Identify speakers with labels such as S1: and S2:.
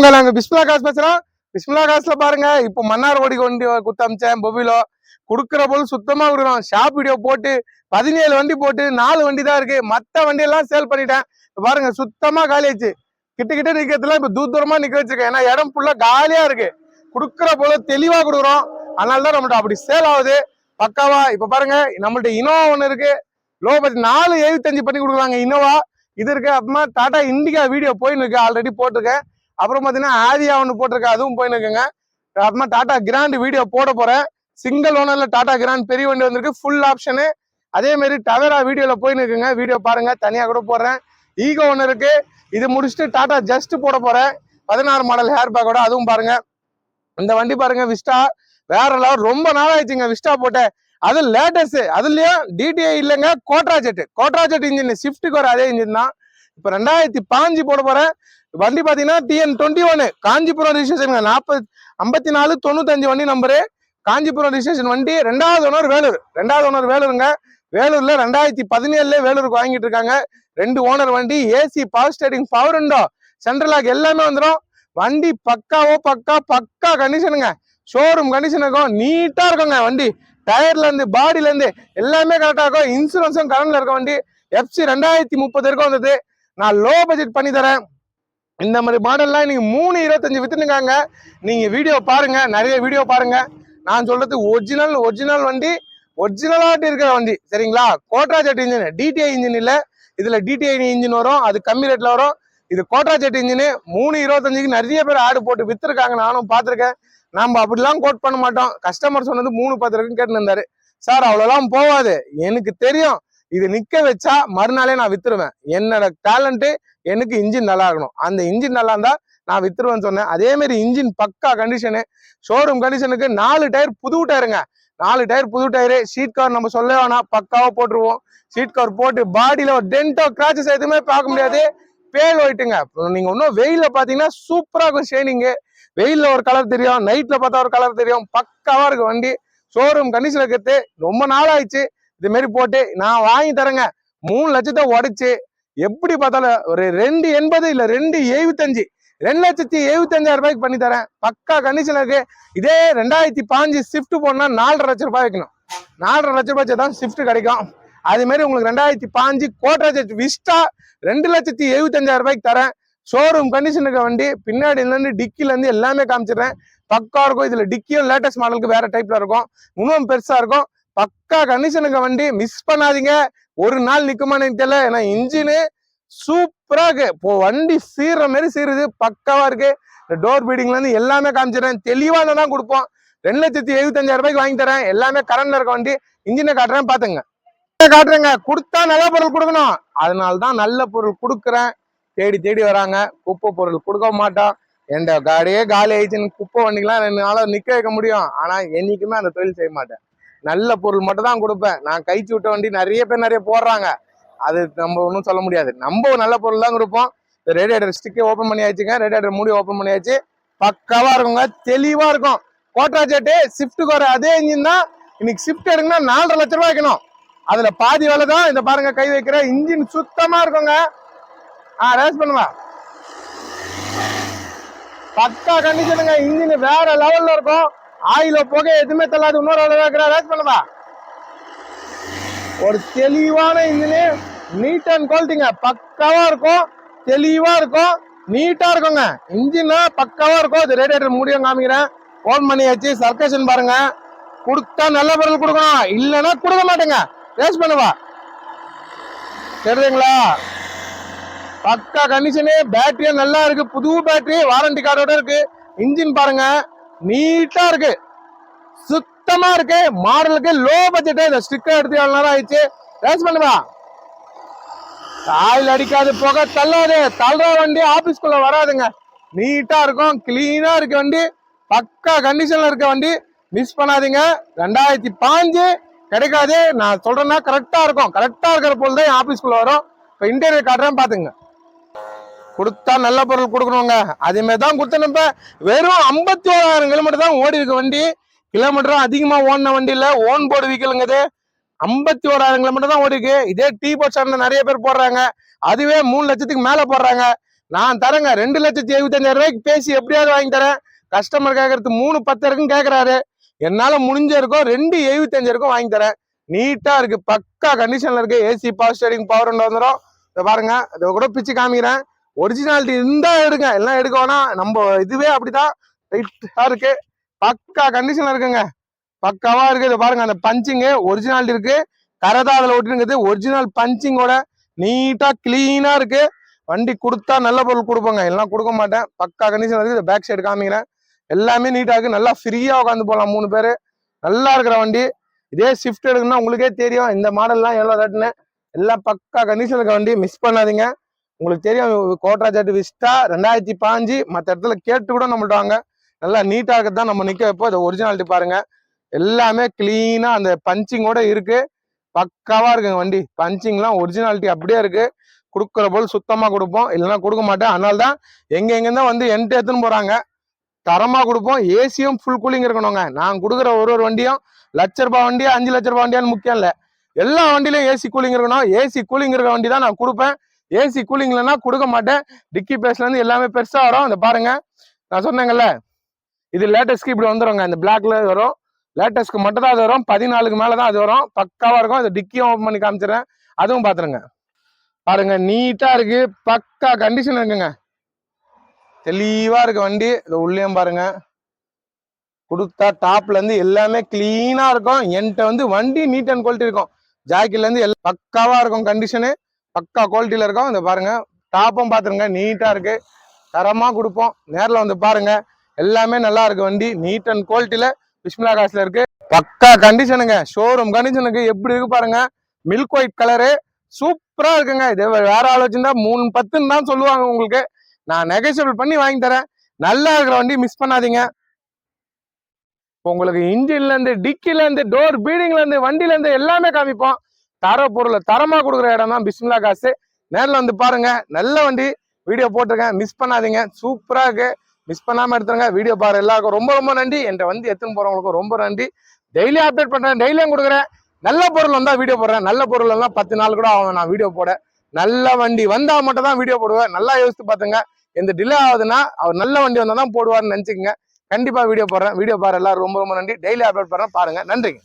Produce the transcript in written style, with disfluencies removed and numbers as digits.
S1: நாங்க பிஸ்மிலா காசு பேசுறோம். பிஸ்மிலா காசுல பாருங்க, இப்போ மன்னார் ஓடி வண்டி குத்தமிச்சேன் பொபிலோ குடுக்கிற போது சுத்தமா கொடுக்குறோம். ஷாப் வீடியோ போட்டு 17 வண்டி போட்டு 4 வண்டி தான் இருக்கு. மத்த வண்டி எல்லாம் சேல் பண்ணிட்டேன். பாருங்க சுத்தமா காலி ஆயிடுச்சு. கிட்ட நிக்கிறதுல இப்ப தூரமா நிக்க வச்சிருக்கேன். ஏன்னா இடம் ஃபுல்லா காலியா இருக்கு. குடுக்கிற போல தெளிவா கொடுக்குறோம். அதனாலதான் நம்மகிட்ட அப்படி சேல் ஆகுது பக்காவா. இப்ப பாருங்க நம்மள்ட்ட இனோவா ஒண்ணு இருக்கு. லோ பட்ஜெட் 475 பண்ணி கொடுக்குறாங்க இனோவா. இது இருக்கு. அப்புறமா டாடா இண்டிகா வீடியோ போயின்னு இருக்கு, ஆல்ரெடி போட்டிருக்கேன். அப்புறம் பாத்தீங்கன்னா ஆதியா ஒண்ணு போட்டிருக்கேன், அதுவும் போயின்னு இருக்குங்க. அப்புறமா டாடா கிராண்ட் வீடியோ போட போறேன். சிங்கிள் ஓனர்ல டாடா கிராண்ட் பெரிய வண்டி வந்திருக்கு, ஃபுல் ஆப்ஷனு. அதே மாதிரி டவேரா வீடியோல போயின்னு இருக்குங்க, வீடியோ பாருங்க, தனியா கூட போடுறேன். ஈகோ ஒன்று இருக்கு, இது முடிச்சுட்டு டாடா ஜஸ்ட் போட போறேன். 16 மாடல் ஹேர் பேக்கோட, அதுவும் பாருங்க. இந்த வண்டி பாருங்க விஸ்டா, வேற லெவல். ரொம்ப நாள் ஆயிடுச்சுங்க விஸ்டா போட்டேன். அது லேட்டஸ்ட், அதுலயும் டிடிஐ இல்லைங்க, கோட்ரா ஜெட் இன்ஜின். ஸ்விஃப்ட்டுக்கு வர அதே இன்ஜின் தான். இப்ப 2005 போட போறேன். வண்டி பாத்தீங்கன்னா TN21 காஞ்சிபுரம் ரிஜிஸ்ட்ரேஷன், 5495 வண்டி நம்பரு, காஞ்சிபுரம் ரிஜிஸ்ட்ரேஷன் வண்டி. ரெண்டாவது ஓனர் வேலூருங்க. வேலூர்ல 2017 வேலூருக்கு வாங்கிட்டு இருக்காங்க. 2 ஓனர் வண்டி, AC, power steering, power window, central lock எல்லாமே வந்துடும். வண்டி பக்கா கண்டிஷனுங்க. ஷோரூம் கண்டிஷன் இருக்கும், நீட்டா இருக்குங்க வண்டி. டயர்ல இருந்து பாடியில இருந்து எல்லாமே கரெக்டா இருக்கும். இன்சூரன்ஸும் கரண்ட்ல இருக்க வண்டி. FC 2030 இருக்கும் வந்தது. நான் லோ பட்ஜெட் பண்ணி தரேன். இந்த மாதிரி மாடல்லாம் நீங்க 325 வித்துனுக்காங்க. நீங்க வீடியோ பாருங்க, நிறைய வீடியோ பாருங்க. நான் சொல்றது ஒரிஜினல் வண்டி, ஒரிஜினலாட்டி இருக்கிற வண்டி, சரிங்களா? கோட்ரா ஜெட் இன்ஜின், டிடிஐ இன்ஜின் இல்ல. இதுல டிடிஐ இன்ஜின் வரும், அது கம்மி ரேட்ல வரும். இது கோட்ரா ஜெட் இன்ஜின். 325க்கு நிறைய பேர் ஆடு போட்டு வித்துருக்காங்க, நானும் பாத்திருக்கேன். நம்ம அப்படிலாம் கோட் பண்ண மாட்டோம். கஸ்டமர் சொன்னது 310 இருக்குன்னு கேட்டு இருந்தாரு. சார் அவ்வளவுலாம் போவாது, எனக்கு தெரியும். இது நிக்க வச்சா மறுநாளே நான் வித்துருவேன். என்னோட டேலண்ட், எனக்கு இன்ஜின் நல்லா இருக்கணும். அந்த இன்ஜின் நல்லா இருந்தா நான் வித்துருவேன்னு சொன்னேன். அதே மாதிரி இன்ஜின் பக்கா கண்டிஷனு, ஷோரூம் கண்டிஷனுக்கு. 4 டயர் புது டயருங்க, 4 டயர் புது டயரு. ஷீட் கவர் நம்ம சொல்ல வேணாம், பக்காவா போட்டுருவோம். ஷீட் கவர் போட்டு பாடியில ஒரு டென்டோ கிராச்சஸ் எதுவுமே பார்க்க முடியாது. பேல் ஒயிட்டுங்க. நீங்க இன்னும் வெயில பாத்தீங்கன்னா சூப்பரா இருக்கும் ஷேனிங்கு. வெயில்ல ஒரு கலர் தெரியும், நைட்ல பார்த்தா ஒரு கலர் தெரியும். பக்காவா இருக்கு வண்டி. ஷோரூம் கண்டிஷன் இருக்கிறது. ரொம்ப நாள் ஆயிடுச்சு இது மாதிரி போட்டு. நான் வாங்கி தரேங்க. 3 லட்சத்தை உடைச்சு எப்படி பார்த்தாலும் ஒரு 280 இல்ல 275, 2,75,000 ரூபாய்க்கு பண்ணி தரேன். பக்கா கண்டிஷன் இருக்கு. இதே 2005 ஸ்விஃப்ட் போனா 4,50 லட்சம் ரூபாய் வைக்கணும். 4,50 லட்சம் ரூபாய் தான் ஸ்விஃப்ட் கிடைக்கும். அது மாதிரி உங்களுக்கு 2005 கோட்ரா ஜெட் விஸ்டா 2,75,000 ரூபாய்க்கு தரேன். ஷோரூம் கண்டிஷனுக்கு வண்டி. பின்னாடி இருந்து டிக்கில இருந்து எல்லாமே காமிச்சிடுறேன். பக்கா இருக்கும். இதுல டிக்கியும் லேட்டஸ்ட் மாடலுக்கு வேற டைப்ல இருக்கும், இன்னும் பெருசா இருக்கும். பக்கா கண்டிஷனுக்கு வண்டி, மிஸ் பண்ணாதீங்க. ஒரு நாள் நிக்குமான்னு தெரியல, ஏன்னா இன்ஜினு சூப்பரா இருக்கு. இப்போ வண்டி சீர்ற மாதிரி சீருது, பக்காவா இருக்கு. இந்த டோர் பீடிங்ல இருந்து எல்லாமே காமிச்சிடுறேன். தெளிவா தான் கொடுப்போம். 2,75,000 ரூபாய்க்கு வாங்கி தரேன். எல்லாமே கரண்ட்ல இருக்க வண்டி. இன்ஜினை காட்டுறேன், பாத்துங்க. காட்டுறேங்க. கொடுத்தா நல்ல பொருள் கொடுக்கணும், அதனாலதான் நல்ல பொருள் கொடுக்குறேன். தேடி வராங்க. குப்பை பொருள் கொடுக்க மாட்டோம். எந்த காடியே காலி ஆயிடுச்சுன்னு குப்பை வண்டிக்கெல்லாம் 2 நாளா நிக்க வைக்க முடியும். ஆனா என்னைக்குமே அந்த தொழில் செய்ய மாட்டேன். நல்ல பொருள் மட்டும் தான் கொடுப்பேன். நான் கைச்சு விட்ட வண்டி நிறைய பேர் நிறைய போடுறாங்க, அது நம்ம ஒன்றும் சொல்ல முடியாது. நம்ம நல்ல பொருள் தான் கொடுப்போம். ரேடியேட்டர் ஸ்டிக்கே ஓப்பன் பண்ணியாச்சுங்க, ரேடியேட்டர் மூடி ஓப்பன் பண்ணியாச்சு. பக்காவா இருக்குங்க, தெளிவா இருக்கும். கோட்ரா ஜெட்டு ஸ்விஃப்ட்டுக்கு வர அதே இன்ஜின் தான். இன்னைக்கு ஸ்விஃப்ட் எடுங்கன்னா 4,50 லட்சம் ரூபாய் வைக்கணும். அதுல பாதி வேலை தான். இந்த பாருங்க, கை வைக்கிற இன்ஜின் சுத்தமா இருக்குங்க. ரேஸ் பண்ணுவா, பக்கா கண்டிஷனுங்க. இன்ஜின் வேற லெவல்ல இருக்கும். ஆயில புகை எதுவுமே தள்ளாது. இன்னொரு ரேஸ் பண்ணுவா. ஒரு தெளிவான இன்ஜினு, நீட் அண்ட் குவாலிட்டிங்க. பக்காவா இருக்கும், தெளிவா இருக்கும், நீட்டா இருக்குங்க. இன்ஜின் பக்காவா இருக்கும். அது ரேடியேட்டர் முடியும் காமிக்கிறேன். ஓன் பண்ணியாச்சு. சர்க்கேஷன் பாருங்க. கொடுத்தா நல்ல பொருள் கொடுக்கணும், இல்லைன்னா கொடுக்க மாட்டேங்க. ரேஸ் பண்ணுவா, தெரியுதுங்களா? பக்கா கண்டிஷனு. பேட்டரியும் நல்லா இருக்கு, புது பேட்டரி, வாரண்டி கார்டோட இருக்கு. இன்ஜின் பாருங்க, நீட்டா இருக்கு, சுத்தமா இருக்கு. மாடலுக்கு லோ பட்ஜெட். இந்த ஸ்டிக்கர் எடுத்து எவ்வளவு நேரம் ஆயிடுச்சு. ரேஸ் பண்ணுவா. ஆயில் அடிக்காது, புகை தள்ளாது. தள்ளுற வண்டி ஆபீஸ்குள்ள வராதுங்க. நீட்டா இருக்கும், கிளீனா இருக்கு வண்டி. பக்கா கண்டிஷன்ல இருக்க வண்டி, மிஸ் பண்ணாதீங்க. 2005 கிடைக்காது. நான் சொல்றேன்னா கரெக்டா இருக்கும். கரெக்டா இருக்கிற பொருள் தான் ஆபீஸ்குள்ள வரும். இப்ப இன்டீரியர் காட்டுறேன், பாத்துங்க. கொடுத்தா நல்ல பொருள் கொடுக்கணுங்க. அதே மாதிரி தான் கொடுத்தனப்ப. வெறும் 51,000 கிலோமீட்டர் தான் ஓடி இருக்கு வண்டி. கிலோமீட்டரும் அதிகமா ஓடின வண்டி இல்ல, ஓன் போர்டு வீக்கலுங்க. 51,000 கிலோமீட்டர் தான் ஓடி இருக்கு. இதே டீ போட் ஸ்டாண்ட்ல நிறைய பேர் போடுறாங்க, அதுவே 3 லட்சத்துக்கு மேல போடுறாங்க. நான் தரேங்க 2,75,000 பேசி எப்படியாவது வாங்கி தரேன். கஸ்டமர் கேட்கறது 3,10 இருக்குன்னு கேட்கறாரு. என்னால முடிஞ்ச இருக்கும் 2,75,000 இருக்கும் வாங்கி தரேன். நீட்டா இருக்கு, பக்கா கண்டிஷன்ல இருக்கு. ஏசி பவர் ஸ்டேரிங் பவர் வந்துடும். இதை பாருங்க, இதை கூட பிச்சு காமிக்கிறேன். ஒரிஜினாலிட்டி இருந்தா எடுங்க, எல்லாம் எடுக்க வேணாம். நம்ம இதுவே அப்படிதான் ரைட்டா இருக்கு, பக்கா கண்டிஷன்ல இருக்குங்க, பக்காவா இருக்கு. இதை பாருங்க, அந்த பஞ்சிங்கு ஒரிஜினாலிட்டி இருக்கு. கரதான் அதுல ஒட்டிருக்குது, ஒரிஜினல் பஞ்சிங்கோட நீட்டா கிளீனா இருக்கு. வண்டி கொடுத்தா நல்ல பொருள் கொடுப்போங்க, எல்லாம் கொடுக்க மாட்டேன். பக்கா கண்டிஷன் இருக்கு. இந்த பேக் சைடு காமிக்கிறேன், எல்லாமே நீட்டா இருக்கு. நல்லா ஃப்ரீயா உட்காந்து போகலாம் 3 பேரு. நல்லா இருக்கிற வண்டி. இதே ஷிஃப்ட் எடுக்கணும்னா உங்களுக்கே தெரியும் இந்த மாடல்லாம் எவ்வளவு ரேட்டுன்னு. எல்லாம் பக்கா கண்டிஷன் இருக்க வண்டி, மிஸ் பண்ணாதீங்க. உங்களுக்கு தெரியும் கோட்ராஜெட் விஸ்டா 2015 மற்ற இடத்துல கேட்டு கூட நம்மள்ட்ட வாங்க. நல்லா நீட்டா இருக்கிறது தான் நம்ம நிக்க வைப்போம். இதை ஒரிஜினாலிட்டி பாருங்க, எல்லாமே கிளீனா அந்த பஞ்சிங்கோட இருக்கு. பக்காவா இருக்குங்க வண்டி, பஞ்சிங்லாம் ஒரிஜினாலிட்டி அப்படியே இருக்கு. கொடுக்குற போல் சுத்தமா கொடுப்போம், இல்லைன்னா கொடுக்க மாட்டேன். அதனால தான் எங்க வந்து என்கிட்ட எடுத்துன்னு போறாங்க. தரமா கொடுப்போம். ஏசியும் ஃபுல் கூலிங் இருக்கணுங்க. நான் கொடுக்குற ஒரு வண்டியும் ₹1,00,000 வண்டியா 5,00,000 வண்டியான்னு முக்கியம் இல்லை, எல்லா வண்டியிலும் ஏசி கூலிங் இருக்கணும். ஏசி கூலிங் இருக்கிற வண்டி தான் நான் கொடுப்பேன். ஏசி கூலிங் இல்லைன்னா கொடுக்க மாட்டேன். டிக்கி பேஸ்ல இருந்து எல்லாமே பெருசா வரும். இந்த பாருங்க, நான் சொன்னேங்கல்ல, இது லேட்டஸ்ட்க்கு இப்படி வந்துடுங்க. இந்த பிளாக்ல வரும், லேட்டஸ்ட்க்கு மட்டும் தான் அது வரும். 14க்கு மேலதான் அது வரும். பக்காவா இருக்கும். இந்த டிக்கியும் ஓப்பன் பண்ணி காமிச்சிடறேன், அதுவும் பாத்துருங்க. பாருங்க, நீட்டா இருக்கு, பக்கா கண்டிஷன் இருக்குங்க, தெளிவா இருக்கு வண்டி. இதை உள்ளேயும் பாருங்க, கொடுத்தா டாப்ல இருந்து எல்லாமே கிளீனா இருக்கும். என்கிட்ட வந்து வண்டி நீட் அண்ட் குவாலிட்டி இருக்கும். ஜாக்கில இருந்து எல்லாம் பக்காவா இருக்கும், கண்டிஷனு பக்கா குவாலிட்டியில இருக்கும். இந்த பாருங்க, டாப்பும் பாத்துருங்க, நீட்டா இருக்கு, தரமா கொடுப்போம். நேரில் வந்து பாருங்க, எல்லாமே நல்லா இருக்கு வண்டி, நீட் அண்ட் குவாலிட்டியில பிஸ்மிலா காசுல இருக்கு. பக்கா கண்டிஷனுங்க, ஷோரூம் கண்டிஷனுக்கு எப்படி இருக்கு பாருங்க. மில்க் ஒயிட் கலரு சூப்பரா இருக்குங்க. இது வேற ஆலோசனை 3,10 தான் சொல்லுவாங்க. உங்களுக்கு நான் நெகோசியபிள் பண்ணி வாங்கி தரேன். நல்லா இருக்கிற வண்டி மிஸ் பண்ணாதீங்க. உங்களுக்கு இன்ஜின்ல இருந்து, டிக்கில இருந்து, டோர் பீடிங்ல இருந்து, வண்டியில இருந்து எல்லாமே காமிப்போம். தர பொருளை தரமா கொடுக்குற இடம் தான் பிஸ்மிலா காசு. நேரில் வந்து பாருங்க, நல்ல வண்டி. வீடியோ போட்டிருக்கேன், மிஸ் பண்ணாதீங்க, சூப்பரா இருக்கு, மிஸ் பண்ணாம எடுத்துருங்க. வீடியோ பாரு எல்லாருக்கும் ரொம்ப ரொம்ப நன்றி. என்கிட்ட வந்து எடுத்துன்னு போறவங்களுக்கும் ரொம்ப நன்றி. டெய்லி அப்டேட் பண்றேன், டெய்லியும் கொடுக்குறேன். நல்ல பொருள் வந்தா வீடியோ போடுறேன். நல்ல பொருள் எல்லாம் 10 நாள் கூட ஆகும் நான் வீடியோ போட. நல்ல வண்டி வந்தா மட்டும் தான் வீடியோ போடுவேன். நல்லா யோசித்து பாத்துங்க. எந்த டிலே ஆகுதுன்னா அவர் நல்ல வண்டி வந்தா தான் போடுவார்னு நினைச்சுக்கங்க. கண்டிப்பா வீடியோ போடுறேன். வீடியோ பாரு எல்லாரும் ரொம்ப ரொம்ப நன்றி. டெய்லி அப்லோட் பண்றேன், பாருங்க. நன்றிங்க.